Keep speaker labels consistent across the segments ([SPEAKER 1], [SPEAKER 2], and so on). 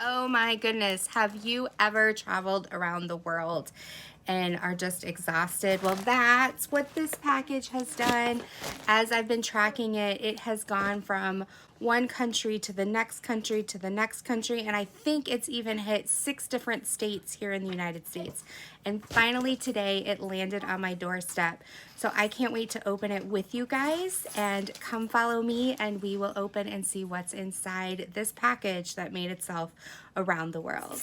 [SPEAKER 1] Oh my goodness, have you ever traveled around the world and are just exhausted? Well, that's what this package has done. As I've been tracking it, it has gone from one country to the next country to the next country, and I think it's even hit 6 different states here in the United States. And finally today it landed on my doorstep. So I can't wait to open it with you guys, and come follow me and we will open and see what's inside this package that made itself around the world.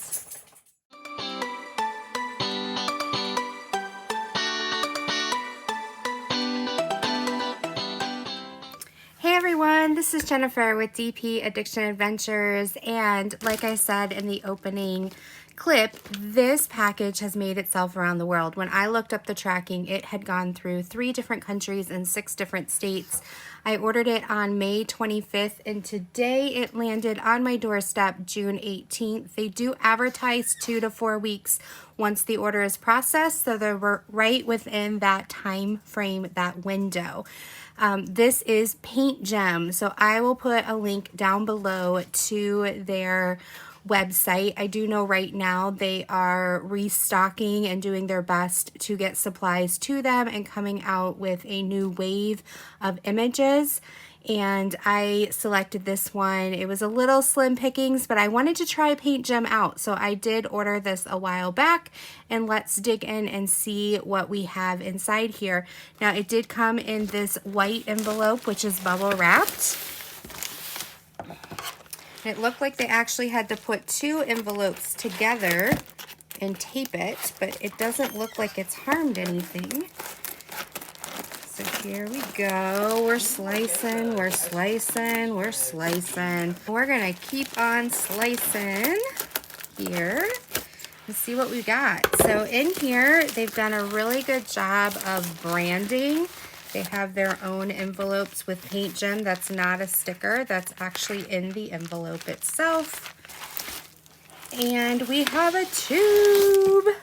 [SPEAKER 1] Hey everyone, this is Jennifer with DP Addiction Adventures, and like I said in the opening clip, this package has made itself around the world. When I looked up the tracking, it had gone through 3 different countries and 6 different states. I ordered it on May 25th, and today it landed on my doorstep June 18th. They do advertise 2 to 4 weeks once the order is processed, so they're right within that time frame, that window. This is Paint Gem, so I will put a link down below to their website. I do know right now they are restocking and doing their best to get supplies to them and coming out with a new wave of images. And I selected this one. It was a little slim pickings, but I wanted to try Paint Gem out. So I did order this a while back, and let's dig in and see what we have inside here. Now it did come in this white envelope, which is bubble wrapped. It looked like they actually had to put 2 envelopes together and tape it, but it doesn't look like it's harmed anything. So here we go. We're slicing, we're slicing, we're slicing. We're gonna keep on slicing here. Let's see what we got. So in here, they've done a really good job of branding. They have their own envelopes with Paint Gem. That's not a sticker. That's actually in the envelope itself. And we have a tube.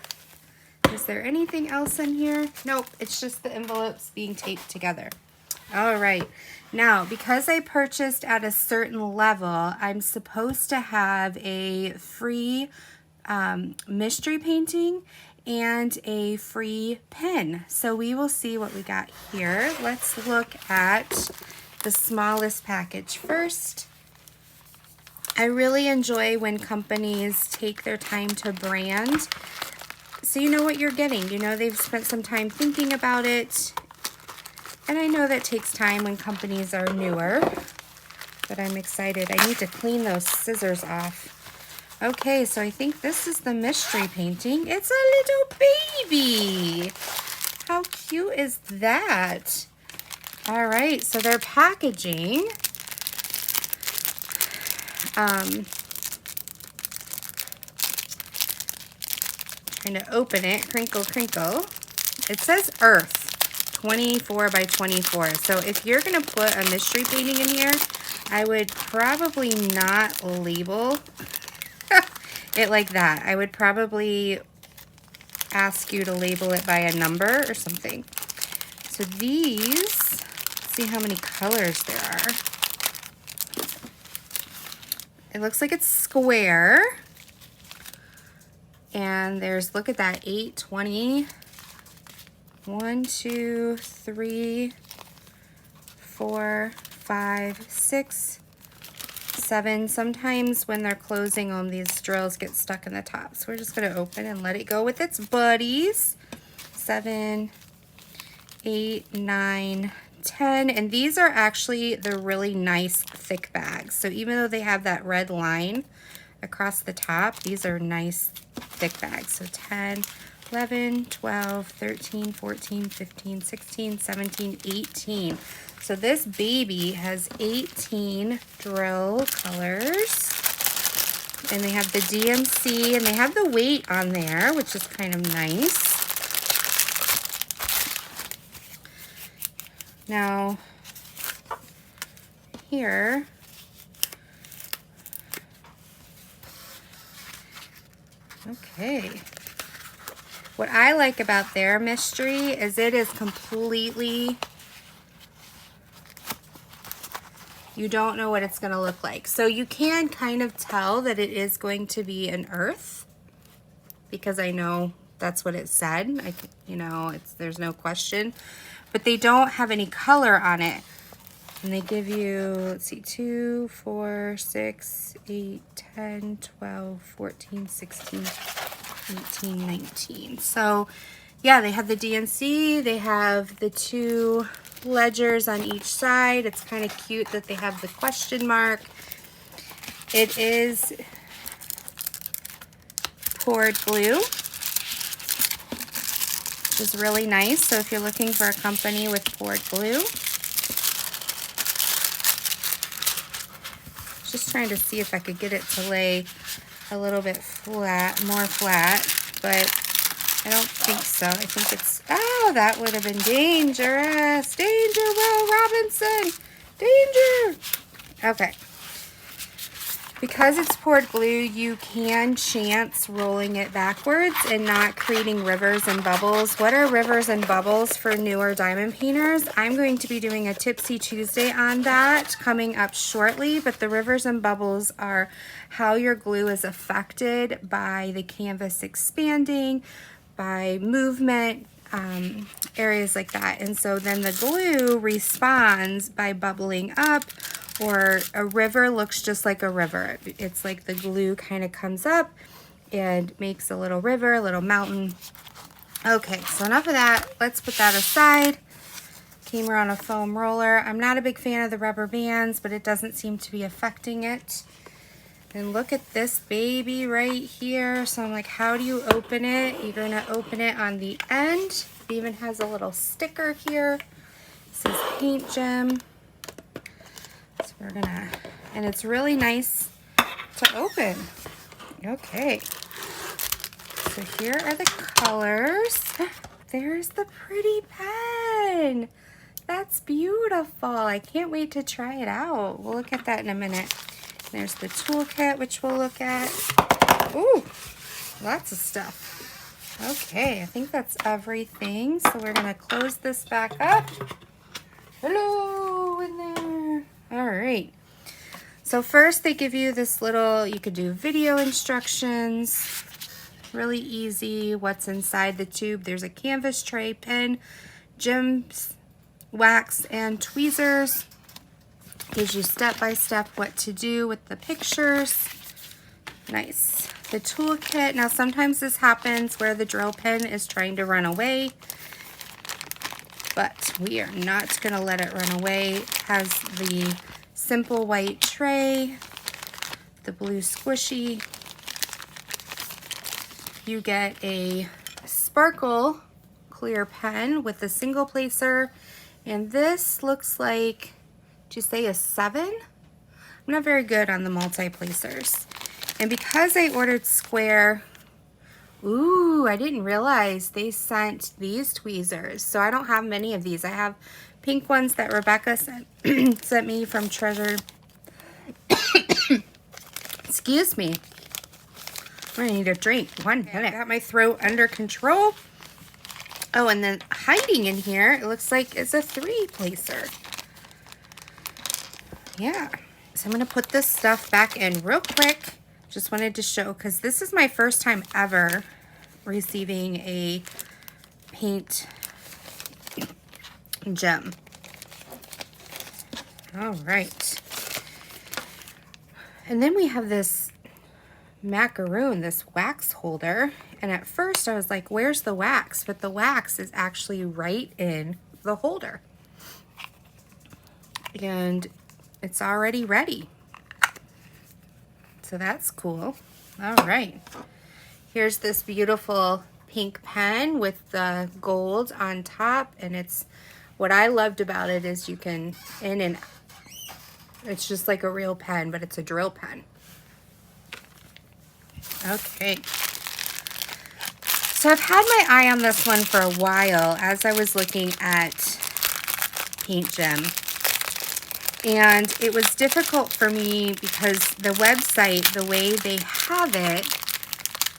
[SPEAKER 1] Is there anything else in here? Nope, it's just the envelopes being taped together. All right. Now, because I purchased at a certain level, I'm supposed to have a free mystery painting and a free pen. So we will see what we got here. Let's look at the smallest package first. I really enjoy when companies take their time to brand, so you know what you're getting. You know they've spent some time thinking about it. And I know that takes time when companies are newer, but I'm excited. I need to clean those scissors off. Okay, so I think this is the mystery painting. It's a little baby. How cute is that? All right, so their packaging. Trying to open it, crinkle, crinkle. It says Earth, 24 by 24. So if you're gonna put a mystery painting in here, I would probably not label it like that. I would probably ask you to label it by a number or something. So these, let's see how many colors there are. It looks like it's square. And there's, look at that, 8, 20, 1, 2, 3, 4, 5, 6, 7. Sometimes when they're closing on these drills get stuck in the top. So we're just going to open and let it go with its buddies. 7, 8, 9, 10. And these are actually the really nice thick bags. So even though they have that red line across the top, these are nice thick bags. So 10, 11, 12, 13, 14, 15, 16, 17, 18. So this baby has 18 drill colors. And they have the DMC, and they have the weight on there, which is kind of nice. Now, here, okay. What I like about their mystery is it is completely you don't know what it's going to look like. So you can kind of tell that it is going to be an earth, because I know that's what it said. You know, there's no question. But they don't have any color on it. And they give you, let's see, 2, 4, 6, 8, 10, 12, 14, 16, 18, 19. So yeah, they have the DNC, they have the 2 ledgers on each side. It's kind of cute that they have the question mark. It is poured glue, which is really nice. So if you're looking for a company with poured glue, just trying to see if I could get it to lay a little bit flat, more flat, but I don't think so. I think it's, oh, that would have been dangerous. Danger, Will Robinson. Danger. Okay. Because it's poured glue, you can chance rolling it backwards and not creating rivers and bubbles. What are rivers and bubbles for newer diamond painters? I'm going to be doing a Tipsy Tuesday on that coming up shortly, but the rivers and bubbles are how your glue is affected by the canvas expanding, by movement, areas like that. And so then the glue responds by bubbling up, or a river looks just like a river. It's like the glue kind of comes up and makes a little river, a little mountain. Okay, so enough of that. Let's put that aside. Came around a foam roller. I'm not a big fan of the rubber bands, but it doesn't seem to be affecting it. And look at this baby right here. So I'm like, how do you open it? You're gonna open it on the end. It even has a little sticker here. It says Paint Gem. So we're gonna, and it's really nice to open. Okay. So here are the colors. There's the pretty pen. That's beautiful. I can't wait to try it out. We'll look at that in a minute. There's the toolkit, which we'll look at. Ooh, lots of stuff. Okay, I think that's everything. So we're gonna close this back up. Hello in there. All right. So first they give you this little, you could do video instructions. Really easy. What's inside the tube? There's a canvas tray, pen, gems, wax, and tweezers. Gives you step by step what to do with the pictures. Nice. The toolkit. Now sometimes this happens where the drill pen is trying to run away, but we are not going to let it run away. It has the simple white tray, the blue squishy. You get a sparkle clear pen with a single placer, and this looks like, did you say a 7? I'm not very good on the multi-placers. And because I ordered square, ooh, I didn't realize they sent these tweezers. So I don't have many of these. I have pink ones that Rebecca sent, sent me from Treasure. Excuse me. I'm gonna need a drink. One minute. I got my throat under control. Oh, and then hiding in here, it looks like it's a 3-placer. Yeah. So I'm gonna put this stuff back in real quick. Just wanted to show, because this is my first time ever receiving a paint gem. All right. And then we have this macaroon, this wax holder. And at first I was like, where's the wax? But the wax is actually right in the holder. And it's already ready. So that's cool. All right. Here's this beautiful pink pen with the gold on top. And it's, what I loved about it is you can in and out. It's just like a real pen, but it's a drill pen. Okay. So I've had my eye on this one for a while as I was looking at Paint Gem. And it was difficult for me because the website, the way they have it,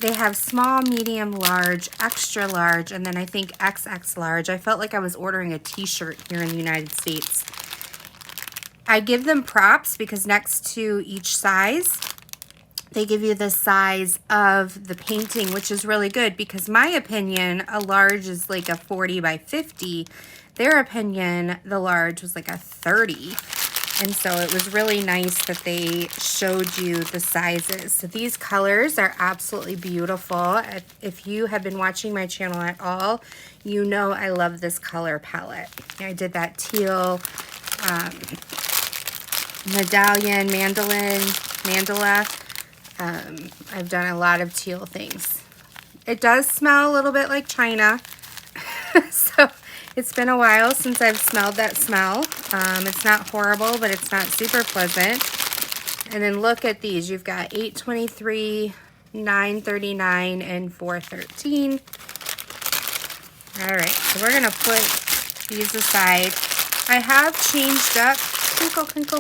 [SPEAKER 1] they have small, medium, large, extra large, and then I think XX large. I felt like I was ordering a t-shirt here in the United States. I give them props because next to each size, they give you the size of the painting, which is really good because my opinion, a large is like a 40 by 50. Their opinion, the large was like a 30. And so it was really nice that they showed you the sizes. So these colors are absolutely beautiful. If you have been watching my channel at all, you know I love this color palette. I did that teal medallion, mandala. I've done a lot of teal things. It does smell a little bit like China. So it's been a while since I've smelled that smell. It's not horrible, but it's not super pleasant. And then look at these. You've got 823, 939, and 413. All right, so we're gonna put these aside. I have changed up, crinkle,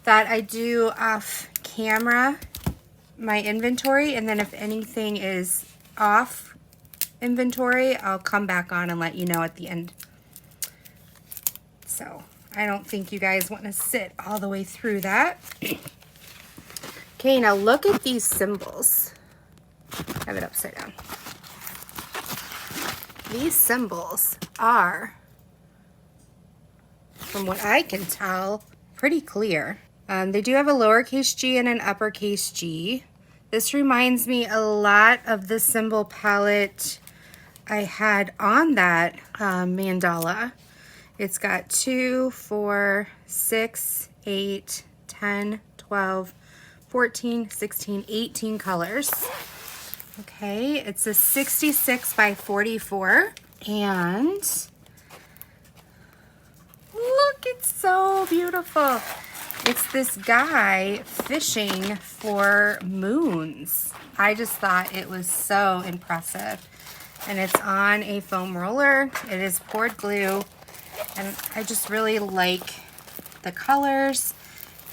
[SPEAKER 1] that I do off camera my inventory, and then if anything is off inventory, I'll come back on and let you know at the end. So I don't think you guys want to sit all the way through that. Okay, now look at these symbols. I have it upside down. These symbols are, from what I can tell, pretty clear. They do have a lowercase g and an uppercase G. This reminds me a lot of the symbol palette I had on that mandala. It's got 2, 4, 6, 8, 10, 12, 14, 16, 18 colors. Okay, it's a 66 by 44. And look, it's so beautiful. It's this guy fishing for moons. I just thought it was so impressive. And it's on a foam roller. It is poured glue. And I just really like the colors.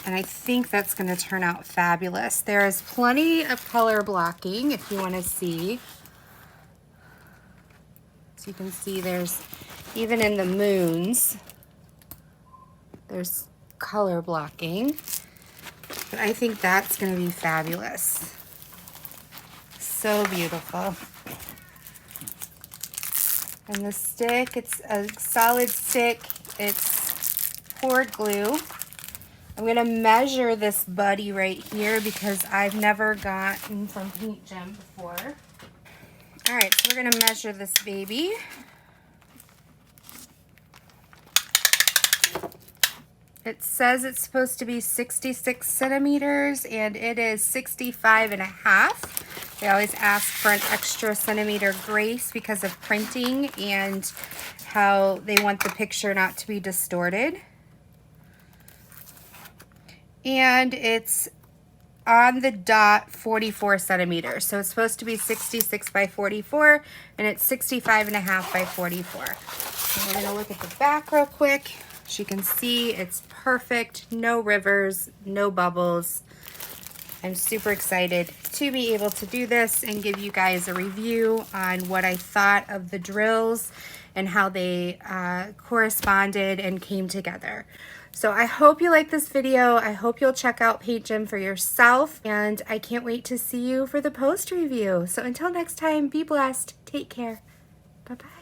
[SPEAKER 1] And I think that's going to turn out fabulous. There is plenty of color blocking if you want to see. So you can see there's, even in the moons, there's color blocking. But I think that's going to be fabulous. So beautiful. And the stick, it's a solid stick. It's poured glue. I'm going to measure this buddy right here because I've never gotten from Paint Gym before. All right, so we're going to measure this baby. It says it's supposed to be 66 centimeters and it is 65 and a half. They always ask for an extra centimeter grace because of printing and how they want the picture not to be distorted. And it's on the dot 44 centimeters. So it's supposed to be 66 by 44 and it's 65 and a half by 44. So we're gonna look at the back real quick. As you can see, it's perfect, no rivers, no bubbles. I'm super excited to be able to do this and give you guys a review on what I thought of the drills and how they corresponded and came together. So I hope you like this video. I hope you'll check out Paint Gym for yourself, and I can't wait to see you for the post review. So until next time, be blessed. Take care. Bye-bye.